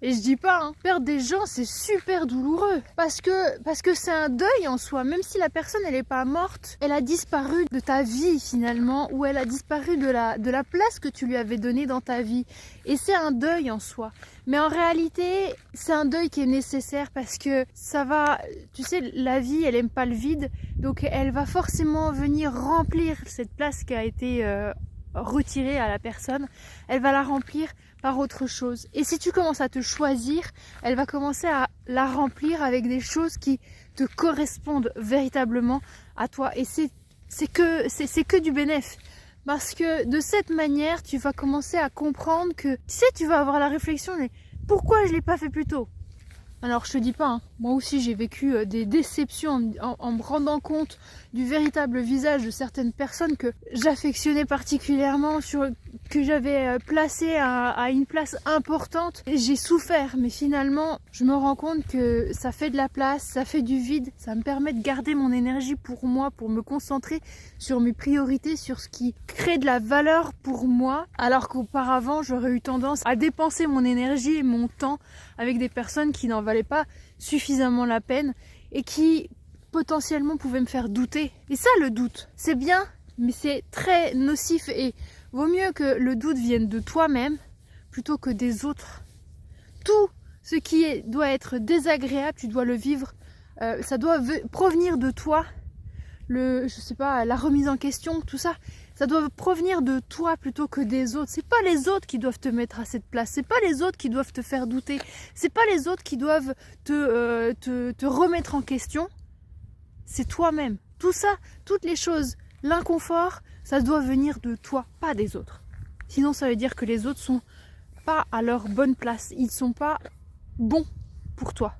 Et je dis pas, hein, perdre des gens c'est super douloureux parce que c'est un deuil en soi, même si la personne elle est pas morte, elle a disparu de ta vie finalement, ou elle a disparu de la place que tu lui avais donnée dans ta vie, et c'est un deuil en soi. Mais en réalité, c'est un deuil qui est nécessaire parce que ça va, tu sais, la vie elle aime pas le vide, donc elle va forcément venir remplir cette place qui a été retirée à la personne, elle va la remplir par autre chose. Et si tu commences à te choisir, elle va commencer à la remplir avec des choses qui te correspondent véritablement à toi. Et c'est que du bénéfice. Parce que de cette manière, tu vas commencer à comprendre que, tu sais, tu vas avoir la réflexion, mais pourquoi je ne l'ai pas fait plus tôt? Alors je te dis pas, hein, moi aussi j'ai vécu des déceptions en me rendant compte du véritable visage de certaines personnes que j'affectionnais particulièrement, que j'avais placé à une place importante. J'ai souffert, mais finalement je me rends compte que ça fait de la place, ça fait du vide, ça me permet de garder mon énergie pour moi, pour me concentrer sur mes priorités, sur ce qui crée de la valeur pour moi, alors qu'auparavant j'aurais eu tendance à dépenser mon énergie et mon temps avec des personnes qui n'en valaient pas suffisamment la peine et qui potentiellement pouvaient me faire douter. Et ça, le doute, c'est bien, mais c'est très nocif et vaut mieux que le doute vienne de toi-même plutôt que des autres. Tout ce qui doit être désagréable, tu dois le vivre, ça doit provenir de toi. Je sais pas, la remise en question, tout ça, ça doit provenir de toi plutôt que des autres. C'est pas les autres qui doivent te mettre à cette place, c'est pas les autres qui doivent te faire douter, c'est pas les autres qui doivent te remettre en question, c'est toi-même. Tout ça, toutes les choses, l'inconfort, ça doit venir de toi, pas des autres. Sinon ça veut dire que les autres sont pas à leur bonne place, ils sont pas bons pour toi.